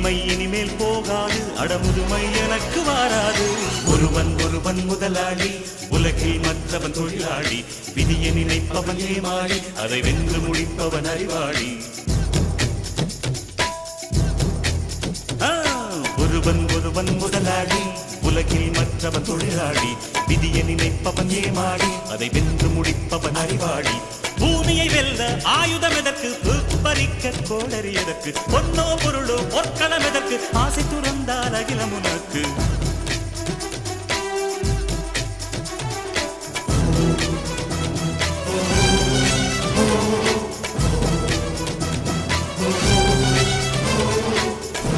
இனிமை இனிமேல் போகாது அடமுதுமை எனக்கு வாராது ஒருவன் ஒருவன் முதலாளி உலகில் மற்றவன் தொழிலாளி விதியை நினைப்பவன் ஏமாளி அதை வென்று முடிப்பவன் அறிவாளி ஒருவன் ஒருவன் முதலாளி உலகில் மற்றவன் தொழிலாளி விதியை நினைப்பவன் ஏமாளி அதை வென்று முடிப்பவன் அறிவாளி பூமியை வெல்ல ஆயுதம் எதற்கு பறிக்க கோடரி எதற்கு பொன்னோ பொருளோ பொற்களம் எதற்கு ஆசை துறந்தால் அகிலம் உனக்கு